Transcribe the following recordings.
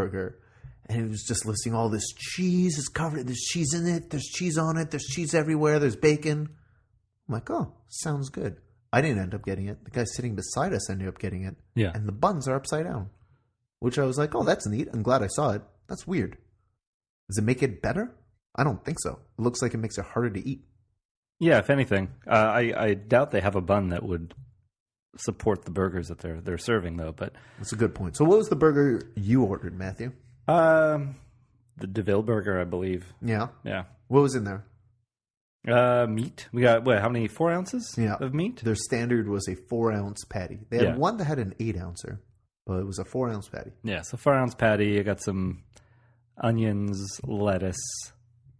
burger, and it was just listing all this cheese. It's covered. There's cheese in it. There's cheese on it. There's cheese everywhere. There's bacon. I'm like, oh, sounds good. I didn't end up getting it. The guy sitting beside us ended up getting it. Yeah. And the buns are upside down, which I was like, oh, that's neat. I'm glad I saw it. That's weird. Does it make it better? I don't think so. It looks like it makes it harder to eat. Yeah, if anything. I doubt they have a bun that would support the burgers that they're serving, though. But that's a good point. So what was the burger you ordered, Matthew? The Deville burger, I believe. Yeah? Yeah. What was in there? Meat. We got, how many? 4 ounces of meat? Their standard was a 4-ounce patty. They had one that had an 8-ouncer, but it was a 4-ounce patty. Yeah, so 4-ounce patty. I got some onions, lettuce,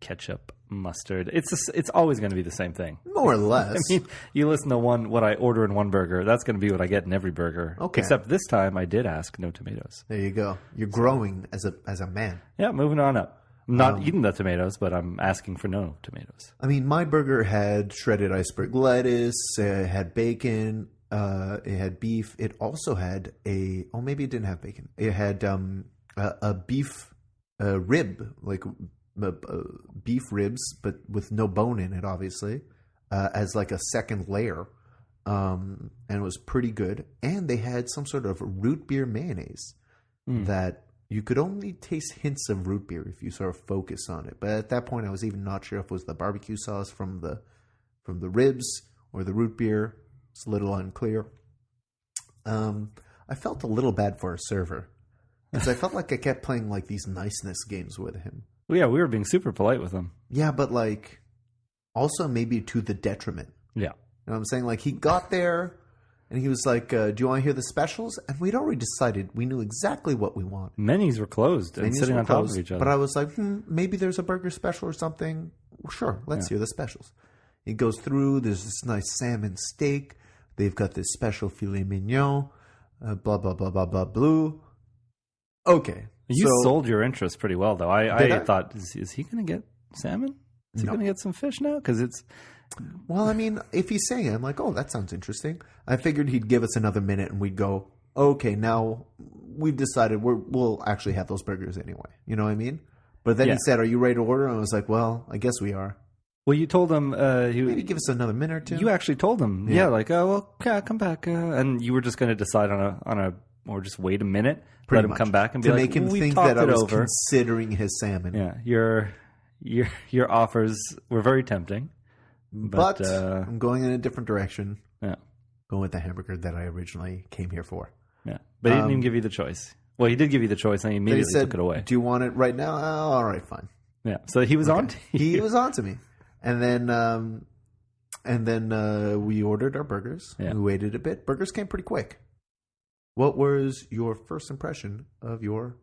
ketchup, mustard. It's always going to be the same thing. More or less. I mean, you listen to what I order in one burger, that's going to be what I get in every burger. Okay. Except this time I did ask no tomatoes. There you go. You're growing as a man. Yeah, moving on up. I'm not eating the tomatoes, but I'm asking for no tomatoes. I mean, my burger had shredded iceberg lettuce, it had bacon, it had beef. It also had maybe it didn't have bacon. It had a beef rib, like beef ribs, but with no bone in it, obviously, as like a second layer. And it was pretty good. And they had some sort of root beer mayonnaise that you could only taste hints of root beer if you sort of focus on it. But at that point, I was even not sure if it was the barbecue sauce from the ribs or the root beer. It's a little unclear. I felt a little bad for our server because I felt like I kept playing like these niceness games with him. Well, yeah, we were being super polite with him. Yeah, but like also maybe to the detriment. Yeah. You know what I'm saying? Like he got there and he was like, do you want to hear the specials? And we'd already decided we knew exactly what we want. Menus were closed and sitting on top of each other. But I was like, maybe there's a burger special or something. Sure, let's hear the specials. He goes through, there's this nice salmon steak. They've got this special filet mignon, blah, blah, blah, blah, blah, blue. Okay. You sold your interest pretty well, though. I thought, is he going to get salmon? Is he going to get some fish now? Because it's... Well, I mean, if he's saying it, I'm like, oh, that sounds interesting. I figured he'd give us another minute and we'd go, okay, now we've decided we'll actually have those burgers anyway. You know what I mean? But then he said, are you ready to order? And I was like, well, I guess we are. Well, you told him... maybe give us another minute or two. You actually told him, come back. And you were just going to decide or just wait a minute, let him come back and be to like, make him think that I was considering his salmon. Yeah, your offers were very tempting. But I'm going in a different direction. Yeah. Going with the hamburger that I originally came here for. Yeah. But he didn't even give you the choice. Well, he did give you the choice and he immediately took it away. Do you want it right now? Oh, all right, fine. Yeah. So he was on to you. He was on to me. And then we ordered our burgers. Yeah. We waited a bit. Burgers came pretty quick. What was your first impression of your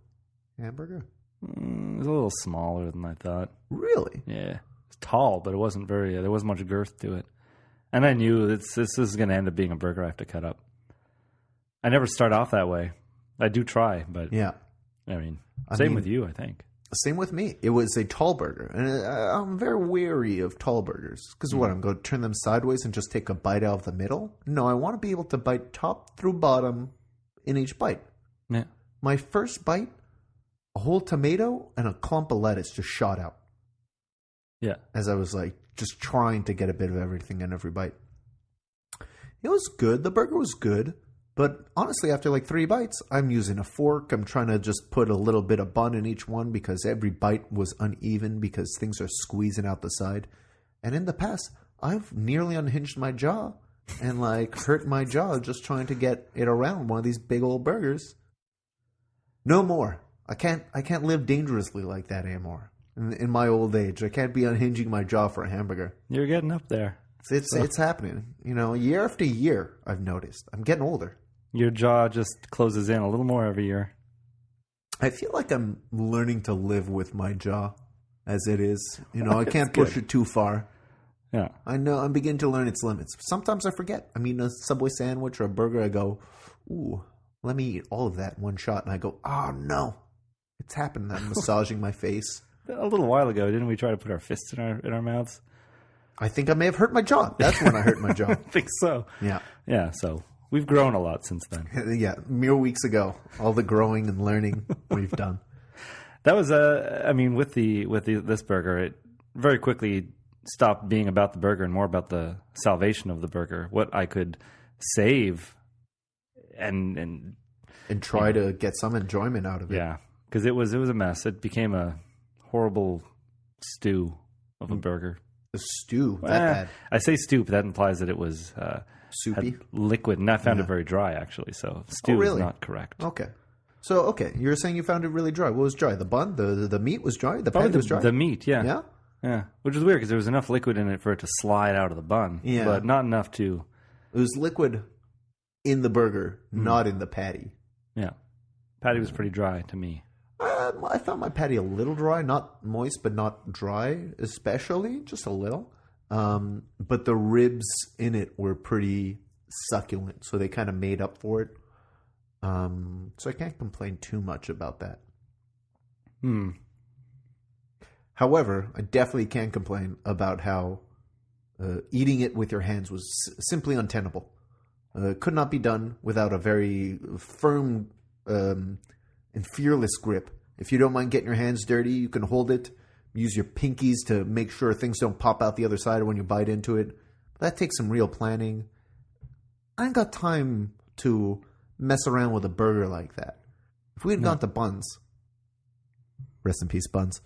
hamburger? It was a little smaller than I thought. Really? Yeah. Tall, but it wasn't there wasn't much girth to it. And I knew this is going to end up being a burger I have to cut up. I never start off that way. I do try, but yeah. I mean, same with you, I think. Same with me. It was a tall burger. And I'm very wary of tall burgers. Because what, I'm going to turn them sideways and just take a bite out of the middle? No, I want to be able to bite top through bottom in each bite. Yeah. My first bite, a whole tomato and a clump of lettuce just shot out. Yeah. As I was like just trying to get a bit of everything in every bite. It was good. The burger was good. But honestly, after like 3 bites, I'm using a fork. I'm trying to just put a little bit of bun in each one because every bite was uneven because things are squeezing out the side. And in the past, I've nearly unhinged my jaw and like hurt my jaw just trying to get it around one of these big old burgers. No more. I can't live dangerously like that anymore. In my old age, I can't be unhinging my jaw for a hamburger. You're getting up there. It's happening. You know, year after year, I've noticed. I'm getting older. Your jaw just closes in a little more every year. I feel like I'm learning to live with my jaw as it is. You know, I can't push it too far. Yeah. I know. I'm beginning to learn its limits. Sometimes I forget. I mean, a Subway sandwich or a burger, I go, ooh, let me eat all of that in one shot. And I go, oh, no. It's happened. I'm massaging my face. A little while ago, didn't we try to put our fists in our mouths? I think I may have hurt my jaw. That's when I hurt my jaw. I think so. Yeah. Yeah, so We've grown a lot since then. Yeah, mere weeks ago, all the growing and learning we've done. That was with this burger, it very quickly stopped being about the burger and more about the salvation of the burger. What I could save and try to get some enjoyment out of it. Yeah, because it was a mess. It became a horrible stew of a burger. A stew? That bad? I say stew, but that implies that it was soupy, liquid, and I found it very dry, actually. So stew is not correct. Okay. So, you're saying you found it really dry. What was dry? The bun? The meat was dry? The patty was dry? The meat, yeah. Yeah? Yeah. Which is weird because there was enough liquid in it for it to slide out of the bun. Yeah. But not enough to... It was liquid in the burger, not in the patty. Yeah. Patty was pretty dry to me. I found my patty a little dry. Not moist, but not dry especially. Just a little. But the ribs in it were pretty succulent. So they kind of made up for it. So I can't complain too much about that. However, I definitely can complain about how eating it with your hands was simply untenable. Could not be done without a very firm and fearless grip. If you don't mind getting your hands dirty, you can hold it. Use your pinkies to make sure things don't pop out the other side when you bite into it. That takes some real planning. I ain't got time to mess around with a burger like that. If we had gone to buns, rest in peace, buns,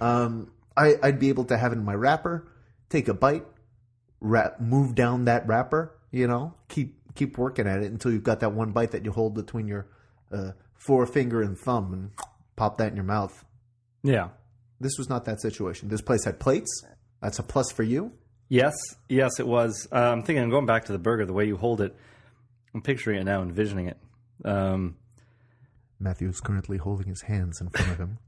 I'd be able to have it in my wrapper, take a bite, move down that wrapper, keep working at it until you've got that one bite that you hold between your forefinger and thumb and pop that in your mouth. Yeah. This was not that situation. This place had plates. That's a plus for you. Yes, it was. I'm going back to the burger, the way you hold it. I'm picturing it now, envisioning it. Matthew's currently holding his hands in front of him.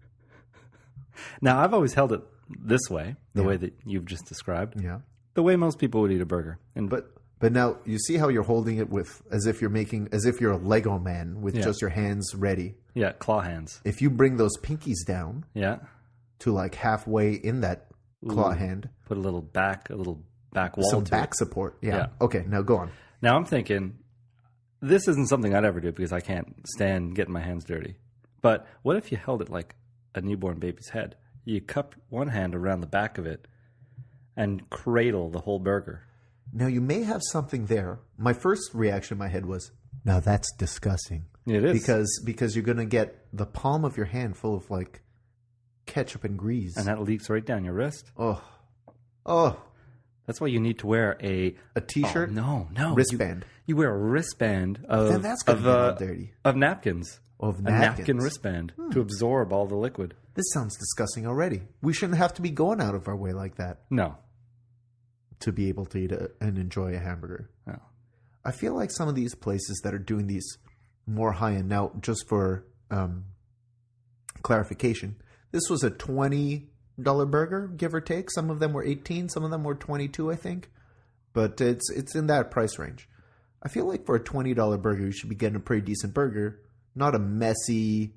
Now, I've always held it this way, the way that you've just described. Yeah. The way most people would eat a burger. But now you see how you're holding it as if you're a Lego man with just your hands ready. Yeah, claw hands. If you bring those pinkies down. Yeah. To like halfway in that claw hand. Put a little back wall. Some back support. Yeah. Okay, now go on. Now I'm thinking, this isn't something I'd ever do because I can't stand getting my hands dirty. But what if you held it like a newborn baby's head? You cup one hand around the back of it and cradle the whole burger. Now you may have something there. My first reaction in my head was, now that's disgusting. It is. Because you're going to get the palm of your hand full of like ketchup and grease. And that leaks right down your wrist. Oh. That's why you need to wear a T-shirt? No. Wristband. You wear a wristband of, then that's gonna get all dirty. Of napkins. Of napkins. A napkin wristband to absorb all the liquid. This sounds disgusting already. We shouldn't have to be going out of our way like that. No. To be able to eat and enjoy a hamburger. No. I feel like some of these places that are doing these more high-end, now just for clarification, this was a $20 burger, give or take. Some of them were $18, some of them were $22, I think. But it's in that price range. I feel like for a $20 burger, you should be getting a pretty decent burger, not a messy,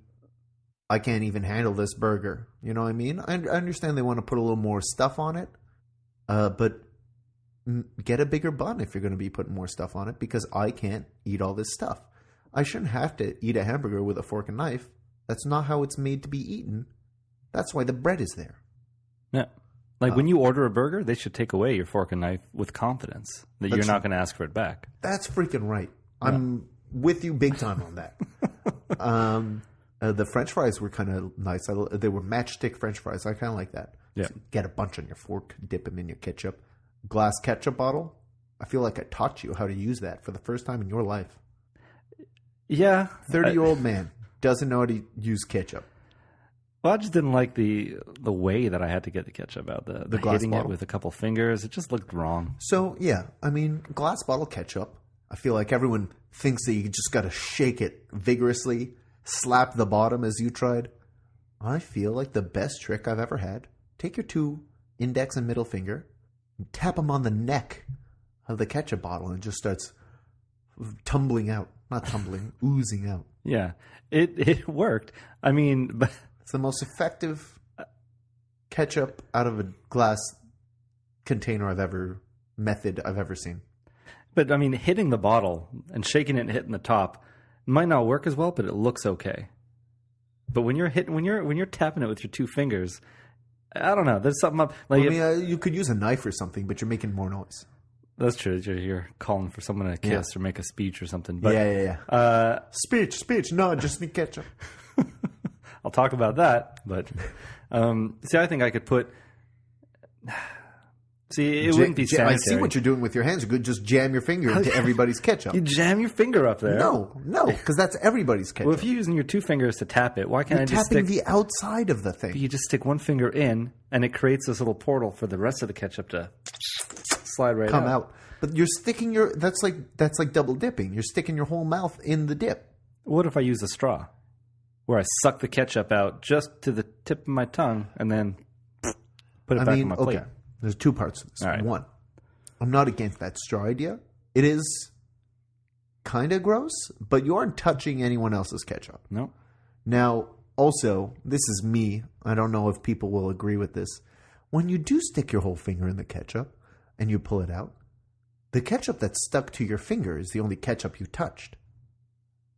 I can't even handle this burger. You know what I mean? I understand they want to put a little more stuff on it, but get a bigger bun if you're going to be putting more stuff on it, because I can't eat all this stuff. I shouldn't have to eat a hamburger with a fork and knife. That's not how it's made to be eaten. That's why the bread is there. Yeah. Like when you order a burger, they should take away your fork and knife with confidence that you're not going to ask for it back. That's freaking right. Yeah. I'm with you big time on that. The French fries were kind of nice. They were matchstick French fries. I kind of like that. Yeah. So get a bunch on your fork, dip them in your ketchup. Glass ketchup bottle. I feel like I taught you how to use that for the first time in your life. Yeah. 30-year-old man doesn't know how to use ketchup. Well, I just didn't like the way that I had to get the ketchup out. The glass hitting bottle? It with a couple fingers. It just looked wrong. So, yeah. I mean, glass bottle ketchup. I feel like everyone thinks that you just got to shake it vigorously, slap the bottom as you tried. I feel like the best trick I've ever had. Take your two index and middle finger, and tap them on the neck of the ketchup bottle, and it just starts tumbling out. Not tumbling, oozing out. Yeah, it worked. I mean, but it's the most effective ketchup out of a glass container I've ever seen. But I mean, hitting the bottle and shaking it and hitting the top might not work as well, but it looks okay. But when you're tapping it with your two fingers, I don't know. There's something up. Like you could use a knife or something, but you're making more noise. That's true. You're calling for someone to kiss or make a speech or something. But, yeah. Speech. No, just need ketchup. I'll talk about that. But see, I think I could put. See, it wouldn't be sanitary. I see what you're doing with your hands. You could just jam your finger into everybody's ketchup. You jam your finger up there. No, because that's everybody's ketchup. Well, if you're using your two fingers to tap it, why can't I just tapping the outside of the thing? You just stick one finger in, and it creates this little portal for the rest of the ketchup to slide right out. But you're sticking that's like double dipping. You're sticking your whole mouth in the dip. What if I use a straw, where I suck the ketchup out just to the tip of my tongue, and then put it back on my plate? Okay. There's two parts to this. All right. One, I'm not against that straw idea. It is kind of gross, but you aren't touching anyone else's ketchup. No. Now, also, this is me. I don't know if people will agree with this. When you do stick your whole finger in the ketchup and you pull it out, the ketchup that's stuck to your finger is the only ketchup you touched.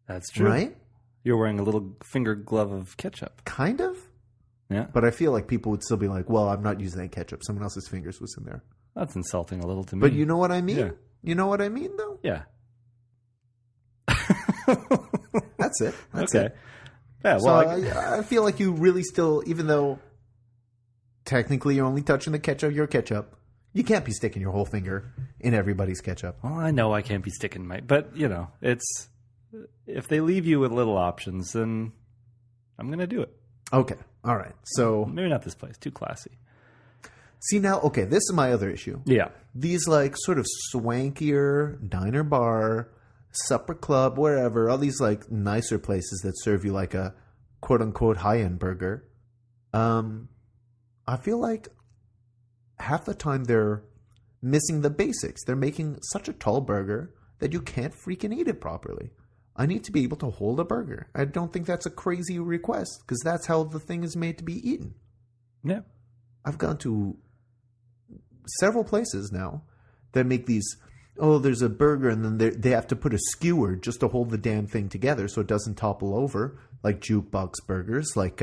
That's true. Right? You're wearing a little finger glove of ketchup. Kind of. Yeah. But I feel like people would still be like, well, I'm not using that ketchup. Someone else's fingers was in there. That's insulting a little to me. But you know what I mean? Yeah. You know what I mean, though? Yeah. That's it. That's okay. it. Yeah, well, so I feel like you really still, even though technically you're only touching the ketchup, your ketchup, you can't be sticking your whole finger in everybody's ketchup. Well, I know I can't be sticking my... But, it's... If they leave you with little options, then I'm going to do it. Okay. All right. So maybe not this place. Too classy. See now, okay, this is my other issue. Yeah. These like sort of swankier diner bar, supper club, wherever, all these like nicer places that serve you like a quote unquote high-end burger. I feel like half the time they're missing the basics. They're making such a tall burger that you can't freaking eat it properly. I need to be able to hold a burger. I don't think that's a crazy request because that's how the thing is made to be eaten. Yeah. I've gone to several places now that make these, there's a burger and then they have to put a skewer just to hold the damn thing together so it doesn't topple over, like jukebox burgers, like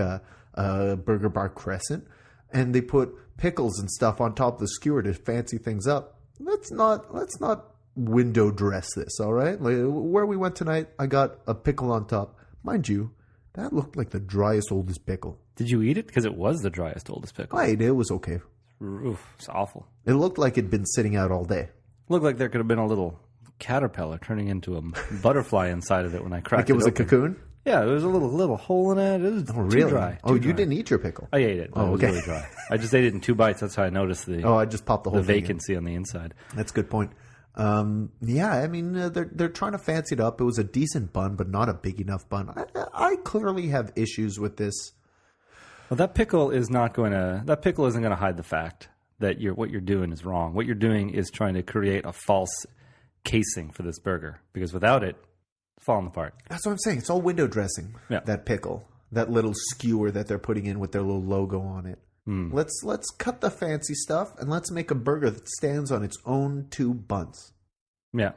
Burger Bar Crescent. And they put pickles and stuff on top of the skewer to fancy things up. Let's not window dress this, all right? Like, where we went tonight, I got a pickle on top. Mind you, that looked like the driest, oldest pickle. Did you eat it? Because it was the driest, oldest pickle. I ate it. It was okay. Oof, it's awful. It looked like it'd been sitting out all day. Looked like there could have been a little caterpillar turning into a butterfly inside of it when I cracked it. Like it was open. a cocoon? Yeah, there was a little hole in it. It was really? Too dry. You didn't eat your pickle? I ate it, but it was really dry. I just ate it in 2 bites. That's how I noticed I just popped the whole thing vacancy on the inside. That's a good point. Yeah, I mean, they're trying to fancy it up. It was a decent bun, but not a big enough bun. I clearly have issues with this. Well, that pickle isn't going to hide the fact that what you're doing is wrong. What you're doing is trying to create a false casing for this burger because without it, it's falling apart. That's what I'm saying. It's all window dressing. Yeah. That pickle, that little skewer that they're putting in with their little logo on it. Let's cut the fancy stuff and let's make a burger that stands on its own 2 buns. Yeah.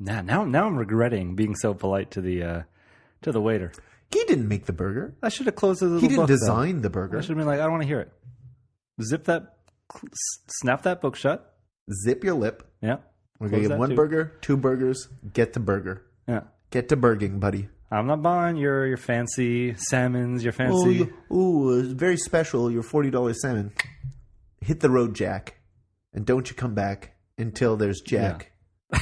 Now I'm regretting being so polite to the waiter. He didn't make the burger. I should have closed the little He didn't book, design the burger. I should have been like, I don't want to hear it. Snap that book shut. Zip your lip. Yeah. We're going to get 1 burger, 2 burgers. Get to burger. Yeah. Get to burging, buddy. I'm not buying your fancy salmons, your fancy... It's very special, your $40 salmon. Hit the road, Jack. And don't you come back until there's Jack. Yeah.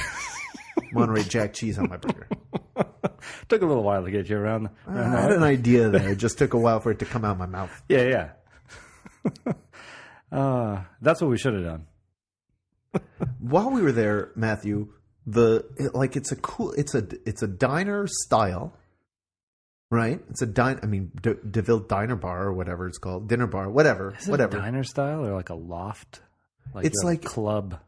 Monterey Jack cheese on my burger. Took a little while to get you around I had an idea there. It just took a while for it to come out of my mouth. Yeah. That's what we should have done. While we were there, Matthew... It's a diner style, right? It's a Deville Dinerbar or whatever it's called, dinner bar, whatever. Is it a diner style or like a loft? It's like a club.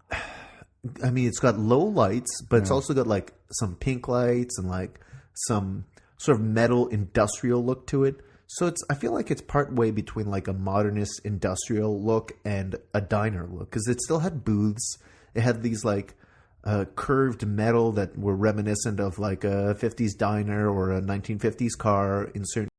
I mean, it's got low lights, but it's also got like some pink lights and like some sort of metal industrial look to it. So I feel like it's part way between like a modernist industrial look and a diner look because it still had booths. It had these like curved metal that were reminiscent of like a 50s diner or a 1950s car in certain